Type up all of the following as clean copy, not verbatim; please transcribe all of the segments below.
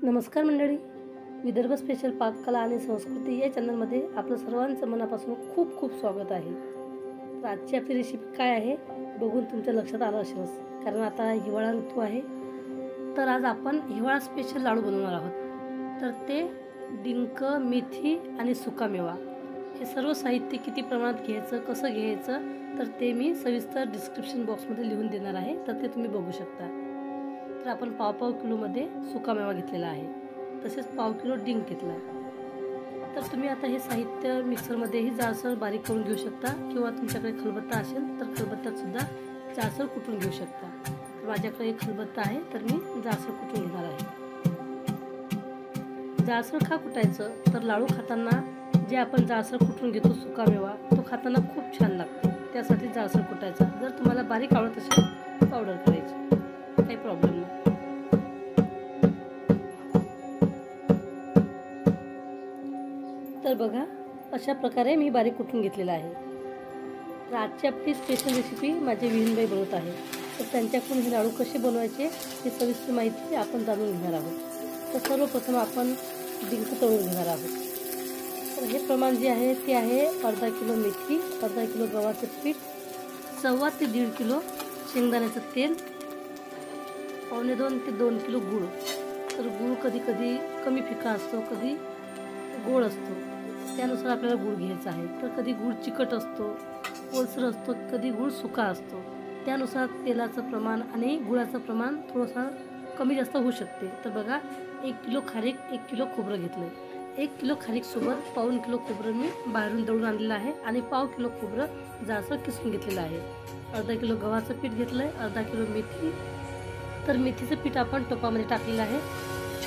नमस्कार मंडळी, विदर्भ स्पेशल पाककला आणि संस्कृती या चॅनलमध्ये आपलं सर्वांचं मनापासून खूप खूप स्वागत आहे। तर आजची आपली रेसिपी काय आहे बघून तुमच्या लक्षात आलं असेलच, कारण आता हिवाळा ऋतू आहे। तर आज आपण हिवाळा स्पेशल लाडू बनवणार आहोत। तर ते डिंक, मेथी आणि सुकामेवा हे सर्व साहित्य किती प्रमाणात घ्यायचं, कसं घ्यायचं, तर ते मी सविस्तर डिस्क्रिप्शन बॉक्समध्ये लिहून देणार आहे, तर ते तुम्ही बघू शकता। तर आपण पाव किलोमध्ये सुकामेवा घेतलेला आहे, तसेच पाव किलो डिंक घेतला। तर तुम्ही आता हे साहित्य मिक्सरमध्येही जाडसर बारीक करून घेऊ शकता, किंवा तुमच्याकडे खलबत्ता असेल तर खलबत्त्यात सुद्धा जाडसर कुटून घेऊ शकता। तर माझ्याकडे एक खलबत्ता आहे, तर मी जाडसर कुटून घेणार आहे। जाडसर का कुटायचं, तर लाडू खाताना जे आपण जाडसर कुटून घेतो सुकामेवा, तो खाताना खूप छान लागतो, त्यासाठी जाडसर कुटायचा। जर तुम्हाला बारीक आवडत असेल पावडर करायची, काही प्रॉब्लेम नाही। तर बघा, अशा प्रकारे मी बारीक कुटून घेतलेला आहे। तर आजची आपली स्पेशल रेसिपी माझे विहीनबाई बनवत आहे, तर त्यांच्याकडून हे लाडू कसे बनवायचे हे सविस्तर माहिती आपण जाणून घेणार आहोत। तर सर्वप्रथम आपण डिंक तळून घेणार आहोत। तर हे प्रमाण जे आहे ते आहे अर्धा किलो मेथी, अर्धा किलो गव्हाचं पीठ, 1.25 ते 1.5 किलो शेंगदाण्याचं तेल, 1.25 ते 2 किलो गूळ। तर गूळ कधी कधी कमी फिका असतो, कधी गोड असतो, त्यानुसार आपल्याला गूळ घ्यायचा आहे। तर कधी गूळ चिकट असतो, ओलसर असतो, कधी गूळ सुका असतो, त्यानुसार तेलाचं प्रमाण आणि गुळाचं प्रमाण थोडंसं कमी जास्त होऊ शकते। तर बघा, 1 किलो खारीक, 1 किलो खोबरं घेतलं। 1 किलो खारीकसोबत 1.25 किलो खोबरं मी बाहेरून दळून आणलेलं आहे, आणि 1/2 किलो खोबरं जाडसर किसून घेतलेलं आहे। अर्धा किलो गव्हाचं पीठ घेतलं आहे, अर्धा किलो मेथी। तर मेथीचं पीठ आपण टोपामध्ये टाकलेलं आहे।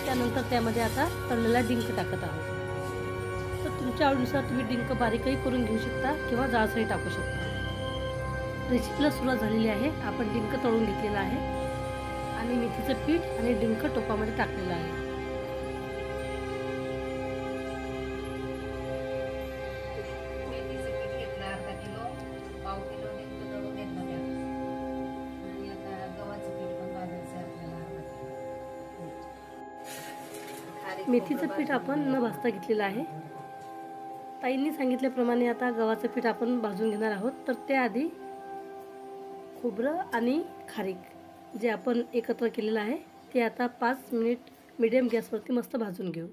त्यानंतर त्यामध्ये आता तळलेला डिंक टाकत आहोत। तर तुमच्या आवडीनुसार तुम्ही डिंक बारीकही करून घेऊ शकता, किंवा जाडसरही टाकू शकता। रेसिपीला सुरुवात झालेली आहे। आपण डिंक तळून घेतलेला आहे, आणि मेथीचं पीठ आणि डिंक टोपामध्ये टाकलेलं आहे। मेथीचं पीठ घेतलं अर्धा किलो, 1/2 किलो डिंक तळून घेतलं त्यात, आणि आता गव्हाचं पीठ पण भाजायचं आपल्याला अर्धा किलो। मेथीचं पीठ आपण न भाजता घेतलेलं आहे। ताईंनी सांगितल्याप्रमाणे आता गव्हाचं पीठ आपण भाजून घेणार आहोत। तर त्याआधी खोबरं आणि खारीक जे आपण एकत्र केलेलं आहे ते आता 5 मिनिट मीडियम गॅसवरती मस्त भाजून घेऊ।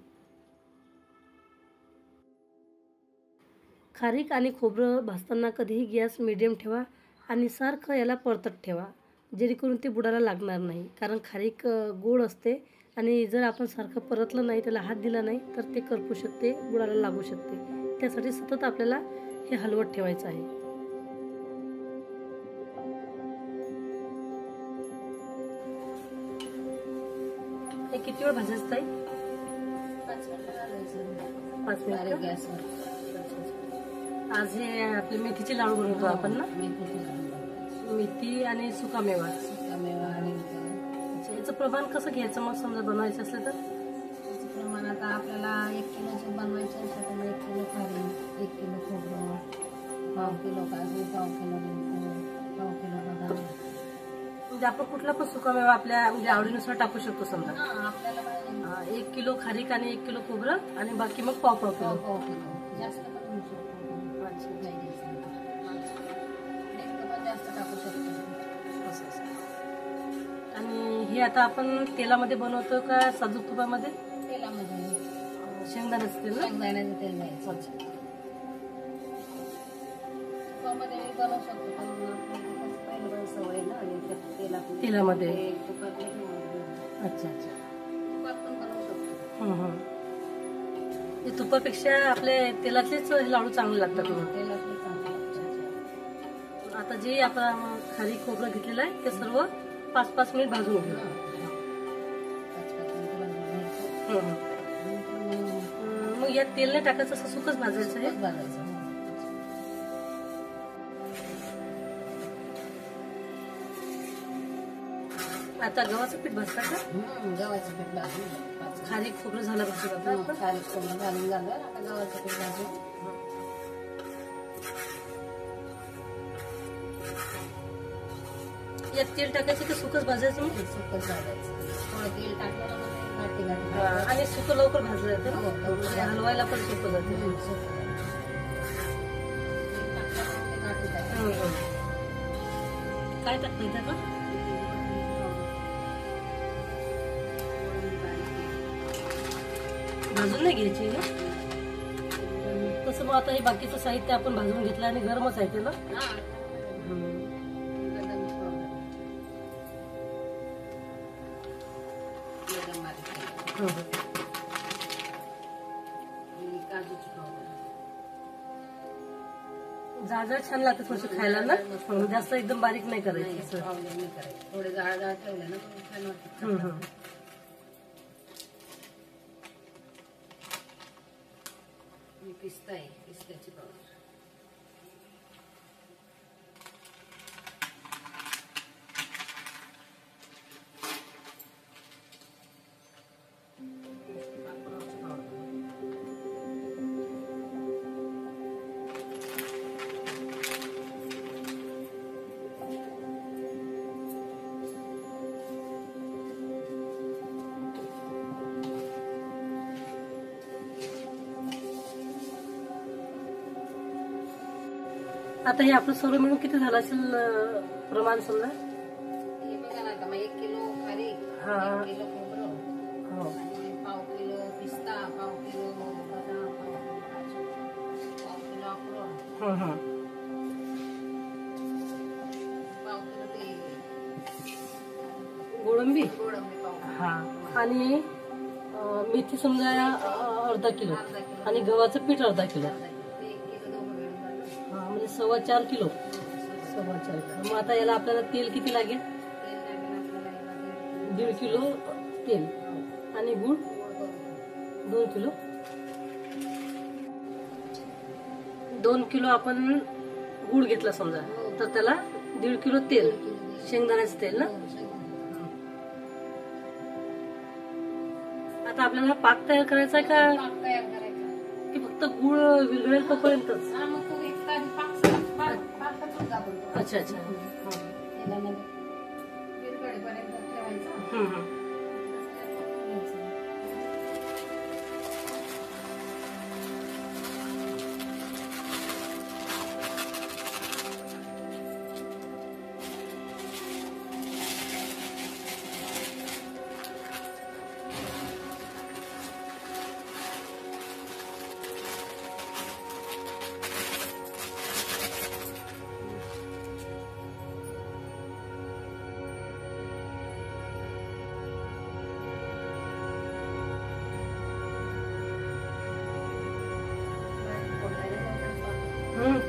खारीक आणि खोबरं भाजताना कधीही गॅस मीडियम ठेवा, आणि सारखं याला परतत ठेवा, जेणेकरून ते बुडाला लागणार नाही, कारण खारीक गोड असते, आणि जर आपण सारखं परतलं नाही, त्याला हात दिला नाही, तर ते करपू शकते, बुडाला लागू शकते। त्यासाठी सतत आपल्याला हे हलवत ठेवायचं आहे। हे किती वेळ भाजायचं ताई? 5 मिनिटं घालायचं 5 मिनिट गॅसवर। आज हे आपले मेथीचे लाडू बनवतो आपण ना, मेथी आणि सुकामेवा। आणि याचं प्रमाण कसं घ्यायचं मग, समजा बनवायचं असलं तर? त्याचं प्रमाण आता आपल्याला 1 किलोचं बनवायचं असेल तर 1 किलो खारीक, 1 किलो खोबरं, 1/2 किलो काजू, 1/2 किलो डिंक, 1/2 किलो बदाम। म्हणजे आपण कुठला पण सुकामेवा आपल्या म्हणजे आवडीनुसार टाकू शकतो समजा। आपल्याला पाहिजे 1 किलो खारीक आणि 1 किलो खोबरं, आणि बाकी मग 1/2 किलो। 1/2 किलो जास्त पण होऊ शकतो। डिंक पण जास्त टाकू शकतो। आणि हे आता आपण तेलामध्ये बनवतो का साजूक तुपामध्ये? तेलामध्ये, शेंगदाण्याचं तेल ना? शेंगदाण्याचं तेल घ्यायचं। तुपामध्ये बनवू शकतो, पण पहिलं सवय ना, आणि तेलामध्ये। तुपात अच्छा अच्छा, तुपात पण बनवू शकतो। हे तुपापेक्षा आपले तेलातलेच लाडू चांगले लागतात मग। तेलातलं चांगलं। आता जे आपण खारीक खोबरं घेतलेलं आहे ते सर्व 5-5 मिनिट भाजून घेऊ। 5-5 मिनिटं भाजून घ्यायचं। मग यात तेल नाही टाकायचं, असं सुकच भाजायचं आहे? भाजायचं। आता गव्हाचं पीठ भाजता का? गव्हाचं पीठ भाजून, खारीक खोबरं झालं भाजून आता? खारीक खोबरं घालून झालं, आता गव्हाचं पीठ भाजून यात तेल टाकायचं की सुकच भाजायचं? सुकच भाजायचं। थोडं तेल टाकलं ना, आणि सुकं लवकर भाजलं जातं हो, ना, लवकर. म्हणजे हलवायला पण सोपं जाते. काय टाकतं इथं का? भाजून नाही घ्यायची का? तसं मग आता हे बाकीचं साहित्य आपण भाजून घेतलं आणि गरमच आहे ते ना. जाड छान लागते थोडस खायला ना, जास्त एकदम बारीक नाही करायचं. थोडे जाड जाड ठेवले ना मग छान वाटतं. ही पिस्ता आहे, पिस्त्याची पावडर. आता हे आपलं सर्व मिळून किती झालं असेल प्रमाण समजा? हे बघा ना, आता मग 1 किलो खारीक, हा. 1 किलो खोबरं, हो. आणि पाव किलो पिस्ता, पाव किलो बदाम, पाव किलो काजू, पाव किलो अक्रोड, पाव किलो ते गोडंबी. गोडंबी पाव. हा. आणि मेथी समजा अर्धा किलो अर्धा किलो. आणि गव्हाचं पीठ अर्धा किलो. अर्धा किलो. ते 1 किलो दोघं मिळून झालं. हा, म्हणजे 4.25 किलो. 4.25 किलो. मग आता याला आपल्याला तेल किती लागेल? तेल लागेल आपल्याला याला 1.5 किलो तेल. आणि गूळ 2 किलो. 2 किलो आपण गूळ घेतला समजा, तर त्याला 1.5 किलो तेल, शेंगदाण्याचं तेल ना. आता आपल्याला हा पाक तयार करायचा आहे का पाक तयार करायचा. की फक्त गूळ विरघळेल तोपर्यंतच? हा, मग तो इतका पाकच होता आपण तो. अच्छा अच्छा. तेलामध्ये विरघळेपर्यंत ठेवायचा.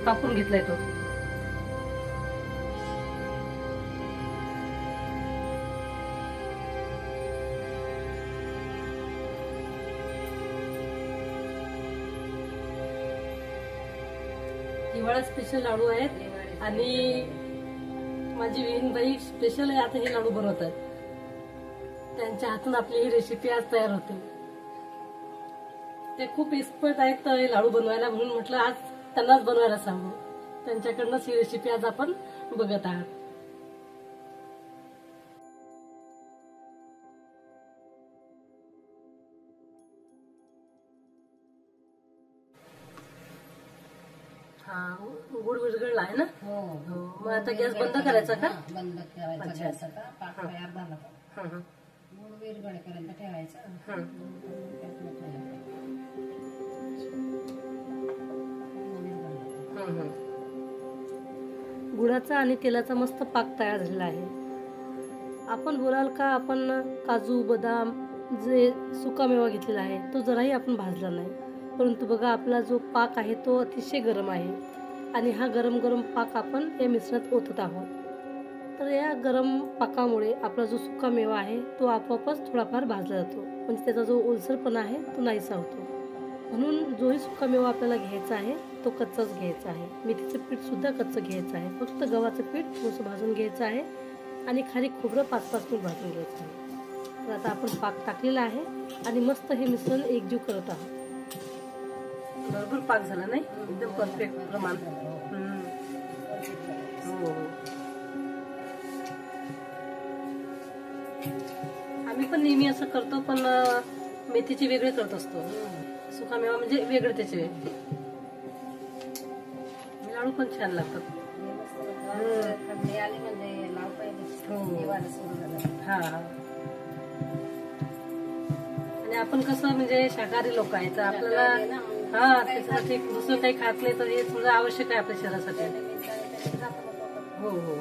कापून घेतलाय तो. हिवाळा स्पेशल लाडू आहेत आणि माझी विहीनबाई स्पेशल आता हे लाडू बनवतात. त्यांच्या हातून आपली ही रेसिपी आज तयार होते. ते खूप एक्सपर्ट आहेत हे लाडू बनवायला, म्हणून म्हटलं आज त्यांनाच बनवायला सांगू. त्यांच्याकडनंच ही रेसिपी आज आपण बघत आहात. हा, गुड विरघळला आहे ना. हो. मग आता गॅस बंद करायचा का? बंद ठेवायचा अच्छा. गॅस आता. पाक तयार झाला का गुळ विरघळेपर्यंत ठेवायचा. त्यातलं ठेवायचं. गुळाचा आणि तेलाचा मस्त पाक तयार झालेला आहे. आपण बोलाल का आपण काजू बदाम जे सुकामेवा घेतलेला आहे तो जराही आपण भाजला नाही, परंतु बघा आपला जो पाक आहे तो अतिशय गरम आहे आणि हा गरम गरम पाक आपण या मिश्रणात ओतत आहोत. तर या गरम पाकामुळे आपला जो सुकामेवा आहे तो आपोआपच थोडाफार भाजला जातो, म्हणजे त्याचा जो ओलसरपणा आहे तो नाहीसा होतो. म्हणून जोही सुकामेवा आपल्याला घ्यायचा आहे तो कच्चाच घ्यायचा आहे. मेथीचं पीठ सुद्धा कच्चं घ्यायचं आहे. फक्त गव्हाचं पीठ थोडंसं भाजून घ्यायचं आहे आणि खारीक खोबरं 5-5 मिनिट भाजून घ्यायचं आहे. तर आता आपण पाक टाकलेला आहे आणि मस्त हे मिश्रण एकजीव करत आहोत. भरपूर पाक झाला नाही, एकदम परफेक्ट प्रमाण. हो. आम्ही पण नेहमी असं करतो, पण मेथीचे वेगळे करत असतो. सुकामेवा म्हणजे वेगळे त्याचे लाडू पण छान लागतात. थंडी आली म्हणजे लाव पाहिजे. हिवाळा सुरू झाला. हा आणि आपण कसं म्हणजे शाकाहारी लोक आहे तर आपल्याला हा त्याच्यासाठी दुसरं काही खात नाही तर हे समजा आवश्यक आहे आपल्या शरीरासाठी. हो हो